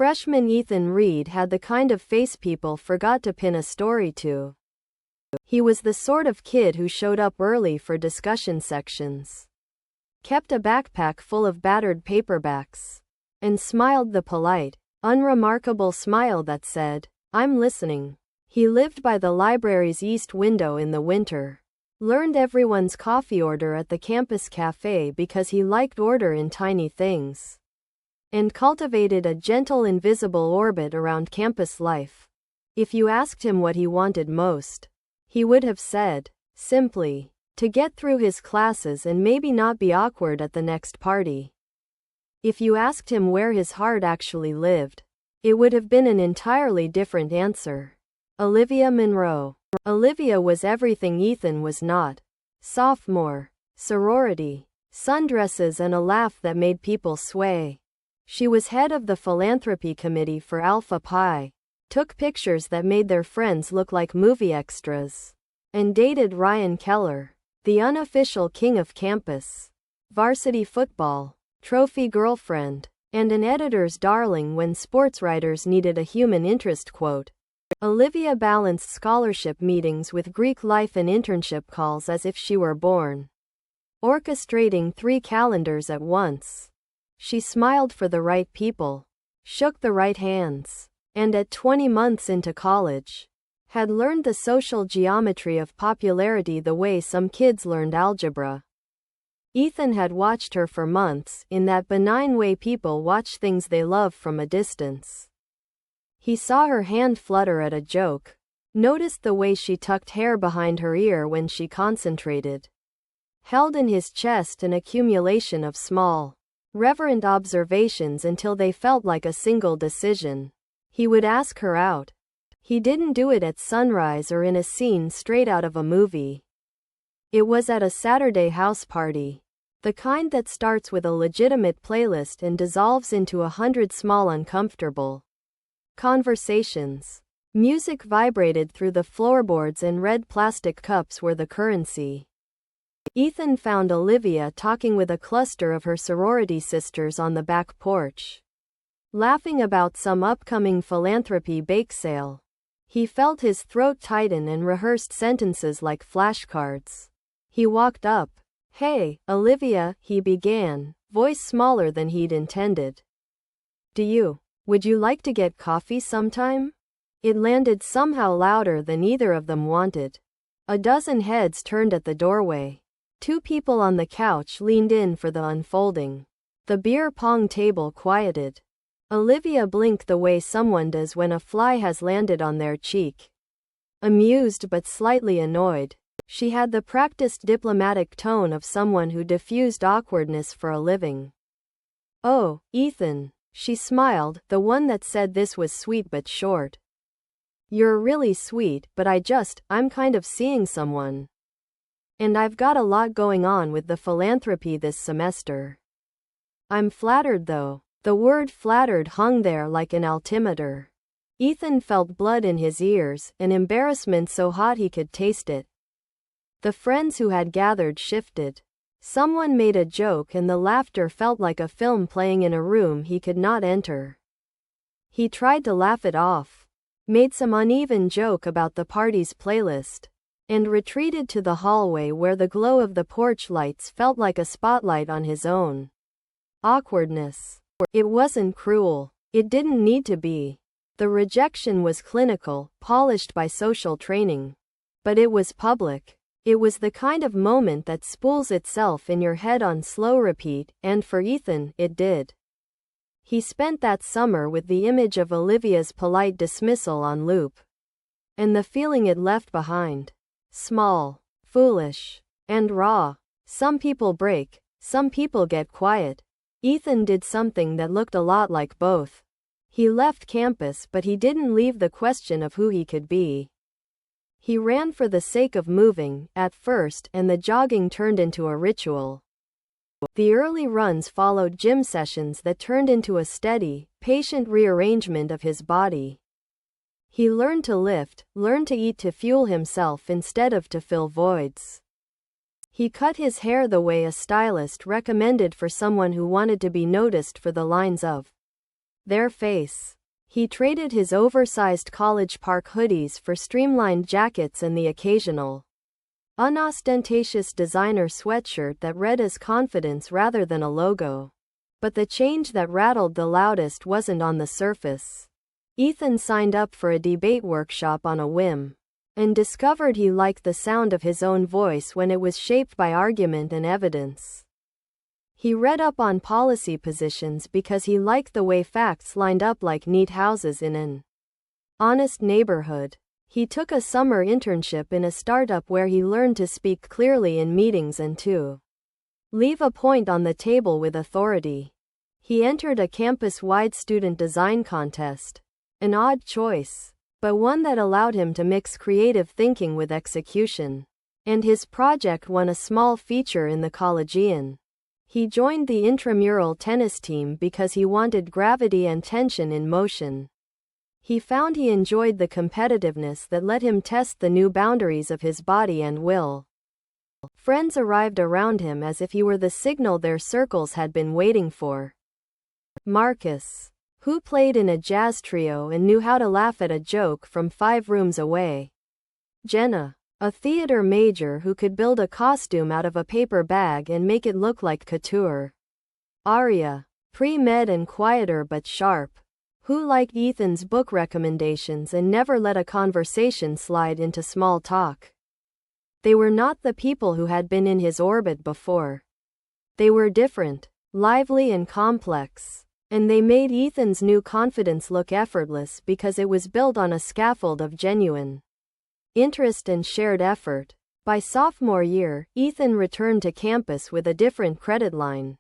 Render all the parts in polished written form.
Freshman Ethan Reed had the kind of face people forgot to pin a story to. He was the sort of kid who showed up early for discussion sections, kept a backpack full of battered paperbacks, and smiled the polite, unremarkable smile that said, "I'm listening." He lived by the library's east window in the winter, learned everyone's coffee order at the campus cafe because he liked order in tiny things, and cultivated a gentle invisible orbit around campus life. If you asked him what he wanted most, he would have said, simply, to get through his classes and maybe not be awkward at the next party. If you asked him where his heart actually lived, it would have been an entirely different answer. Olivia Monroe. Olivia was everything Ethan was not. Sophomore, sorority, sundresses and a laugh that made people sway. She was head of the philanthropy committee for Alpha Pi, took pictures that made their friends look like movie extras, and dated Ryan Keller, the unofficial king of campus, varsity football, trophy girlfriend, and an editor's darling when sports writers needed a human interest quote. Olivia balanced scholarship meetings with Greek life and internship calls as if she were born, orchestrating 3 calendars at once. She smiled for the right people, shook the right hands, and at 20 months into college, had learned the social geometry of popularity the way some kids learned algebra. Ethan had watched her for months, in that benign way people watch things they love from a distance. He saw her hand flutter at a joke, noticed the way she tucked hair behind her ear when she concentrated, held in his chest an accumulation of small, reverent observations until they felt like a single decision. He would ask her out. He didn't do it at sunrise or in a scene straight out of a movie. It was at a Saturday house party, the kind that starts with a legitimate playlist and dissolves into 100 small uncomfortable conversations. Music vibrated through the floorboards and red plastic cups were the currency. Ethan found Olivia talking with a cluster of her sorority sisters on the back porch, laughing about some upcoming philanthropy bake sale. He felt his throat tighten and rehearsed sentences like flashcards. He walked up. "Hey, Olivia," he began, voice smaller than he'd intended. Would you like to get coffee sometime?" It landed somehow louder than either of them wanted. A dozen heads turned at the doorway. 2 people on the couch leaned in for the unfolding. The beer pong table quieted. Olivia blinked the way someone does when a fly has landed on their cheek. Amused but slightly annoyed, she had the practiced diplomatic tone of someone who diffused awkwardness for a living. "Oh, Ethan," she smiled, the one that said this was sweet but short. "You're really sweet, but I'm kind of seeing someone. And I've got a lot going on with the philanthropy this semester." "I'm flattered though." The word flattered hung there like an altimeter. Ethan felt blood in his ears, an embarrassment so hot he could taste it. The friends who had gathered shifted. Someone made a joke and the laughter felt like a film playing in a room he could not enter. He tried to laugh it off, made some uneven joke about the party's playlist, and retreated to the hallway where the glow of the porch lights felt like a spotlight on his own awkwardness. It wasn't cruel. It didn't need to be. The rejection was clinical, polished by social training. But it was public. It was the kind of moment that spools itself in your head on slow repeat, and for Ethan, it did. He spent that summer with the image of Olivia's polite dismissal on loop. And the feeling it left behind. Small, foolish, and raw. Some people break, some people get quiet. Ethan did something that looked a lot like both. He left campus, but he didn't leave the question of who he could be. He ran for the sake of moving, at first, and the jogging turned into a ritual. The early runs followed gym sessions that turned into a steady, patient rearrangement of his body. He learned to lift, learned to eat to fuel himself instead of to fill voids. He cut his hair the way a stylist recommended for someone who wanted to be noticed for the lines of their face. He traded his oversized college park hoodies for streamlined jackets and the occasional, unostentatious designer sweatshirt that read as confidence rather than a logo. But the change that rattled the loudest wasn't on the surface. Ethan signed up for a debate workshop on a whim, and discovered he liked the sound of his own voice when it was shaped by argument and evidence. He read up on policy positions because he liked the way facts lined up like neat houses in an honest neighborhood. He took a summer internship in a startup where he learned to speak clearly in meetings and to leave a point on the table with authority. He entered a campus-wide student design contest, an odd choice, but one that allowed him to mix creative thinking with execution. And his project won a small feature in the Collegian. He joined the intramural tennis team because he wanted gravity and tension in motion. He found he enjoyed the competitiveness that let him test the new boundaries of his body and will. Friends arrived around him as if he were the signal their circles had been waiting for. Marcus, who played in a jazz trio and knew how to laugh at a joke from 5 rooms away. Jenna, a theater major who could build a costume out of a paper bag and make it look like couture. Arya, pre-med and quieter but sharp, who liked Ethan's book recommendations and never let a conversation slide into small talk. They were not the people who had been in his orbit before. They were different, lively and complex, and they made Ethan's new confidence look effortless because it was built on a scaffold of genuine interest and shared effort. By sophomore year, Ethan returned to campus with a different credit line.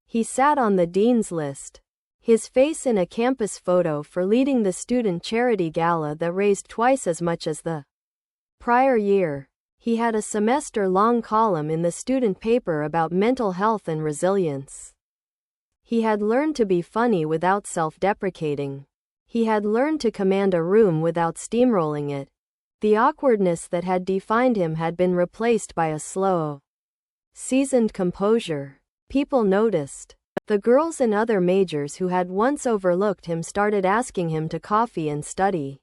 He sat on the dean's list, his face in a campus photo for leading the student charity gala that raised twice as much as the prior year. He had a semester-long column in the student paper about mental health and resilience. He had learned to be funny without self-deprecating. He had learned to command a room without steamrolling it. The awkwardness that had defined him had been replaced by a slow, seasoned composure. People noticed. The girls in other majors who had once overlooked him started asking him to coffee and study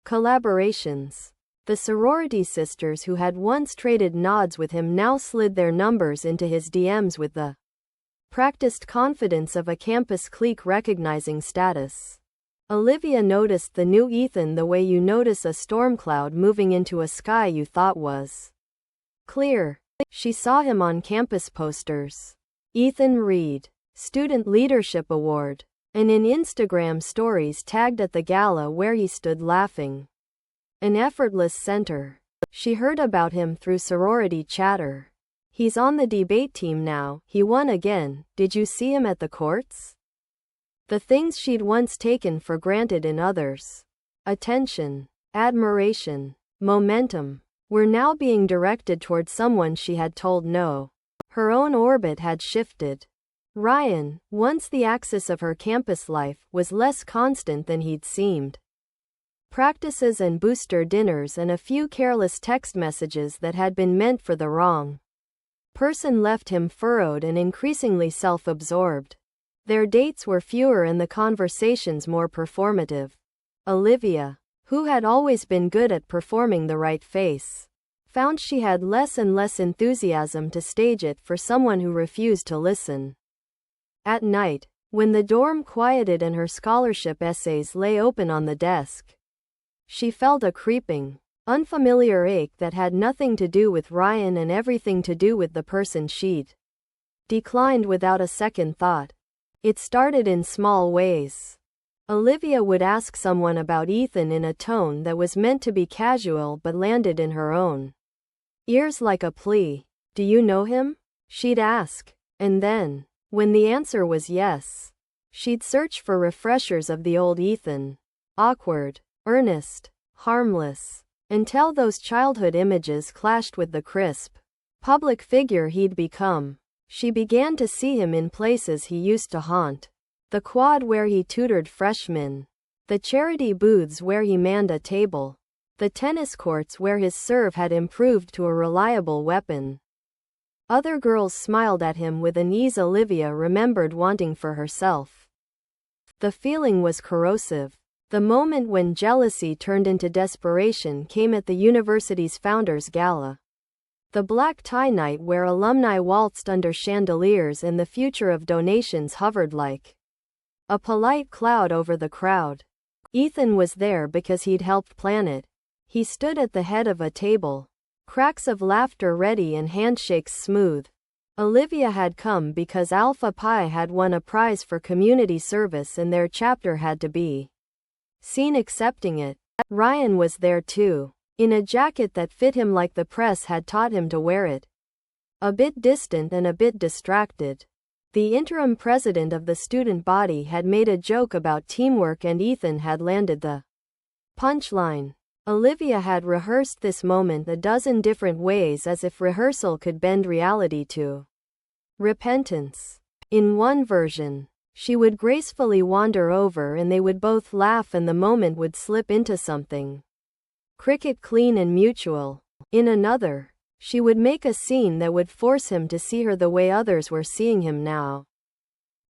collaborations. The sorority sisters who had once traded nods with him now slid their numbers into his DMs with the practiced confidence of a campus clique recognizing status. Olivia noticed the new Ethan the way you notice a storm cloud moving into a sky you thought was clear. She saw him on campus posters. Ethan Reed, Student Leadership Award, and in Instagram stories tagged at the gala where he stood laughing. An effortless center. She heard about him through sorority chatter. He's on the debate team now, he won again, did you see him at the courts? The things she'd once taken for granted in others, attention, admiration, momentum, were now being directed toward someone she had told no. Her own orbit had shifted. Ryan, once the axis of her campus life, was less constant than he'd seemed. Practices and booster dinners and a few careless text messages that had been meant for the wrong person left him furrowed and increasingly self-absorbed. Their dates were fewer and the conversations more performative. Olivia, who had always been good at performing the right face, found she had less and less enthusiasm to stage it for someone who refused to listen. At night, when the dorm quieted and her scholarship essays lay open on the desk, she felt a creeping, unfamiliar ache that had nothing to do with Ryan and everything to do with the person she'd declined without a second thought. It started in small ways. Olivia would ask someone about Ethan in a tone that was meant to be casual but landed in her own ears like a plea. Do you know him? She'd ask. And then, when the answer was yes, she'd search for refreshers of the old Ethan. Awkward, earnest, harmless, until those childhood images clashed with the crisp public figure he'd become. She began to see him in places he used to haunt. The quad where he tutored freshmen. The charity booths where he manned a table. The tennis courts where his serve had improved to a reliable weapon. Other girls smiled at him with an ease Olivia remembered wanting for herself. The feeling was corrosive. The moment when jealousy turned into desperation came at the university's founders' gala. The black tie night where alumni waltzed under chandeliers and the future of donations hovered like a polite cloud over the crowd. Ethan was there because he'd helped plan it. He stood at the head of a table, cracks of laughter ready and handshakes smooth. Olivia had come because Alpha Pi had won a prize for community service and their chapter had to be seen accepting it. Ryan was there too, in a jacket that fit him like the press had taught him to wear it. A bit distant and a bit distracted. The interim president of the student body had made a joke about teamwork and Ethan had landed the punchline. Olivia had rehearsed this moment a dozen different ways as if rehearsal could bend reality to repentance. In one version, she would gracefully wander over and they would both laugh and the moment would slip into something cricket clean and mutual. In another, she would make a scene that would force him to see her the way others were seeing him now.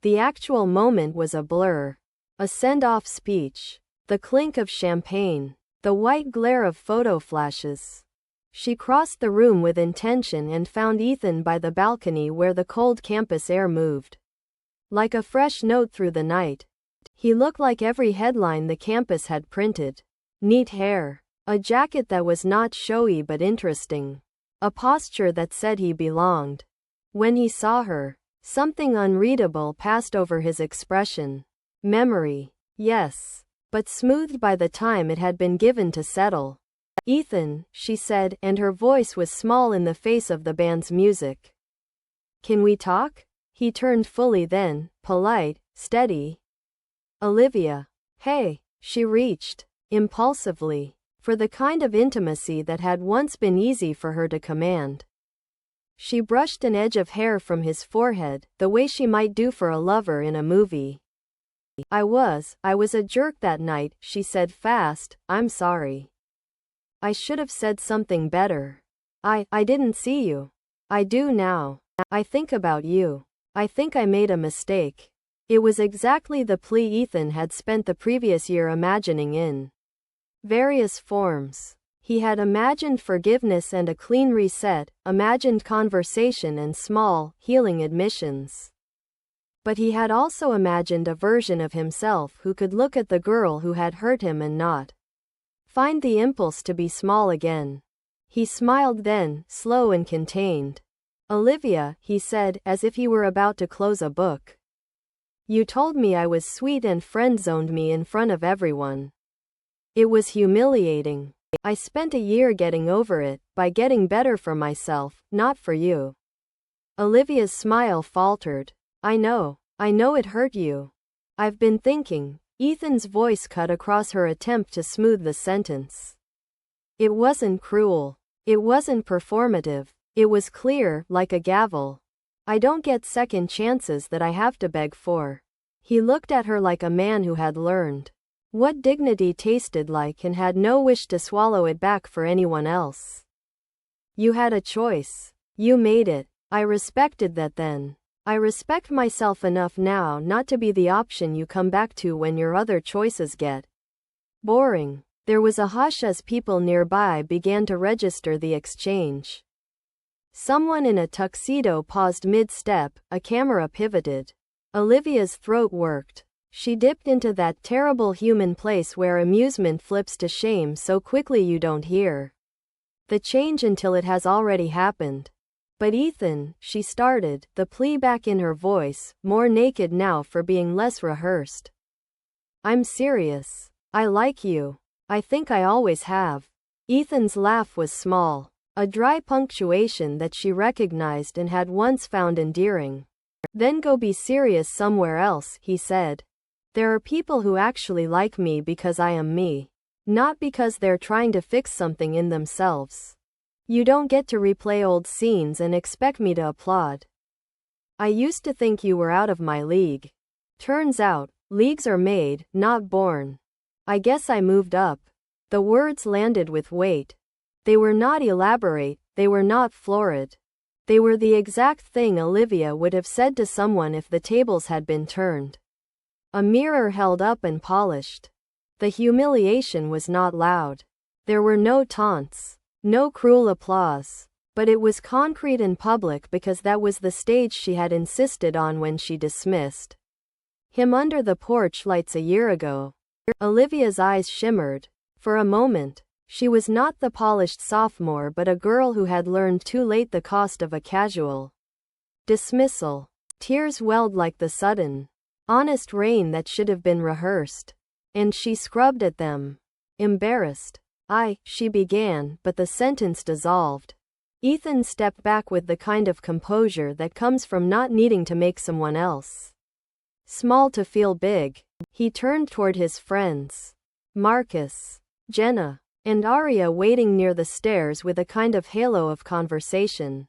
The actual moment was a blur. A send-off speech. The clink of champagne. The white glare of photo flashes. She crossed the room with intention and found Ethan by the balcony where the cold campus air moved like a fresh note through the night. He looked like every headline the campus had printed. Neat hair. A jacket that was not showy but interesting. A posture that said he belonged. When he saw her, something unreadable passed over his expression. Memory. Yes. But smoothed by the time it had been given to settle. Ethan, she said, and her voice was small in the face of the band's music. Can we talk? He turned fully then, polite, steady. Olivia. Hey. She reached, impulsively, for the kind of intimacy that had once been easy for her to command. She brushed an edge of hair from his forehead, the way she might do for a lover in a movie. I was a jerk that night, she said fast. I'm sorry. I should have said something better. I didn't see you. I do now. I think about you. I think I made a mistake. It was exactly the plea Ethan had spent the previous year imagining in various forms. He had imagined forgiveness and a clean reset, imagined conversation and small, healing admissions. But he had also imagined a version of himself who could look at the girl who had hurt him and not find the impulse to be small again. He smiled then, slow and contained. Olivia, he said, as if he were about to close a book. You told me I was sweet and friend-zoned me in front of everyone. It was humiliating. I spent a year getting over it, by getting better for myself, not for you. Olivia's smile faltered. I know it hurt you. I've been thinking. Ethan's voice cut across her attempt to smooth the sentence. It wasn't cruel. It wasn't performative. It was clear, like a gavel. I don't get second chances that I have to beg for. He looked at her like a man who had learned what dignity tasted like and had no wish to swallow it back for anyone else. You had a choice. You made it. I respected that then. I respect myself enough now not to be the option you come back to when your other choices get boring. There was a hush as people nearby began to register the exchange. Someone in a tuxedo paused mid-step, a camera pivoted. Olivia's throat worked. She dipped into that terrible human place where amusement flips to shame so quickly you don't hear the change until it has already happened. But Ethan, she started, the plea back in her voice, more naked now for being less rehearsed. I'm serious. I like you. I think I always have. Ethan's laugh was small, a dry punctuation that she recognized and had once found endearing. Then go be serious somewhere else, he said. There are people who actually like me because I am me. Not because they're trying to fix something in themselves. You don't get to replay old scenes and expect me to applaud. I used to think you were out of my league. Turns out, leagues are made, not born. I guess I moved up. The words landed with weight. They were not elaborate, they were not florid. They were the exact thing Olivia would have said to someone if the tables had been turned. A mirror held up and polished. The humiliation was not loud. There were no taunts, no cruel applause. But it was concrete and public because that was the stage she had insisted on when she dismissed him under the porch lights a year ago. Olivia's eyes shimmered. For a moment, she was not the polished sophomore but a girl who had learned too late the cost of a casual dismissal. Tears welled like the sudden, honest rain that should have been rehearsed. And she scrubbed at them. Embarrassed. She began, but the sentence dissolved. Ethan stepped back with the kind of composure that comes from not needing to make someone else small to feel big. He turned toward his friends, Marcus, Jenna, and Arya waiting near the stairs with a kind of halo of conversation,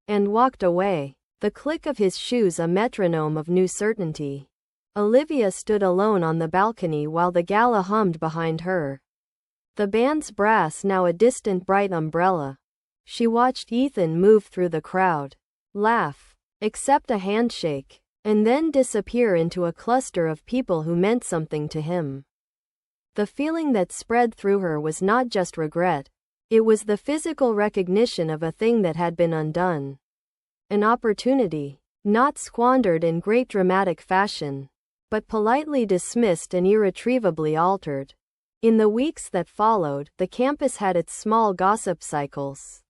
and walked away, the click of his shoes a metronome of new certainty. Olivia stood alone on the balcony while the gala hummed behind her, the band's brass now a distant bright umbrella. She watched Ethan move through the crowd, laugh, accept a handshake, and then disappear into a cluster of people who meant something to him. The feeling that spread through her was not just regret, it was the physical recognition of a thing that had been undone. An opportunity, not squandered in great dramatic fashion, but politely dismissed and irretrievably altered. In the weeks that followed, the campus had its small gossip cycles.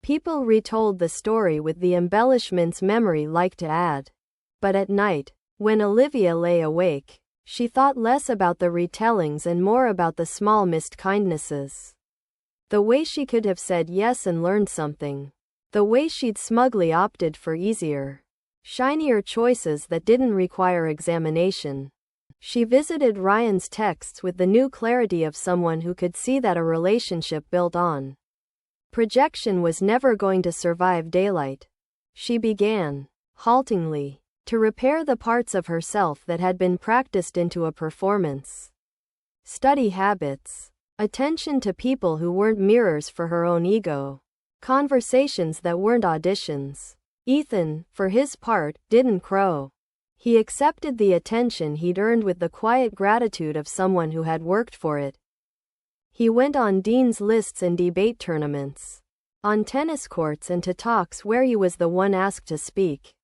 People retold the story with the embellishments memory liked to add. But at night, when Olivia lay awake, she thought less about the retellings and more about the small missed kindnesses. The way she could have said yes and learned something. The way she'd smugly opted for easier, shinier choices that didn't require examination. She visited Ryan's texts with the new clarity of someone who could see that a relationship built on projection was never going to survive daylight. She began, haltingly, to repair the parts of herself that had been practiced into a performance. Study habits, attention to people who weren't mirrors for her own ego, conversations that weren't auditions. Ethan, for his part, didn't crow. He accepted the attention he'd earned with the quiet gratitude of someone who had worked for it. He went on dean's lists and debate tournaments, on tennis courts and to talks where he was the one asked to speak.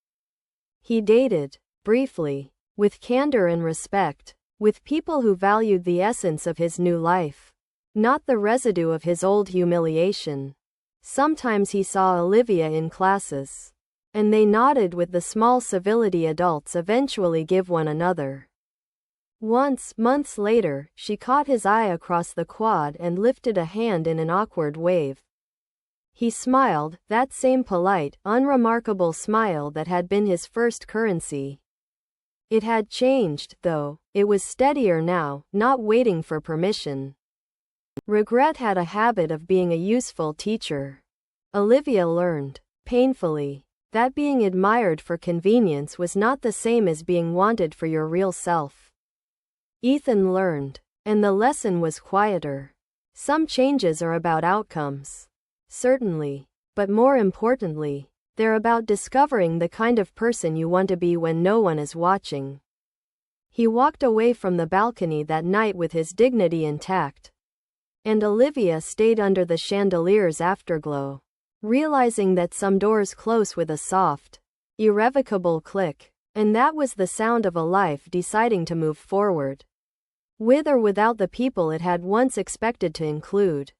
He dated, briefly, with candor and respect, with people who valued the essence of his new life, not the residue of his old humiliation. Sometimes he saw Olivia in classes, and they nodded with the small civility adults eventually give one another. Once, months later, she caught his eye across the quad and lifted a hand in an awkward wave. He smiled, that same polite, unremarkable smile that had been his first currency. It had changed, though. It was steadier now, not waiting for permission. Regret had a habit of being a useful teacher. Olivia learned, painfully, that being admired for convenience was not the same as being wanted for your real self. Ethan learned, and the lesson was quieter. Some changes are about outcomes. Certainly. But more importantly, they're about discovering the kind of person you want to be when no one is watching. He walked away from the balcony that night with his dignity intact. And Olivia stayed under the chandelier's afterglow, realizing that some doors close with a soft, irrevocable click. And that was the sound of a life deciding to move forward, with or without the people it had once expected to include.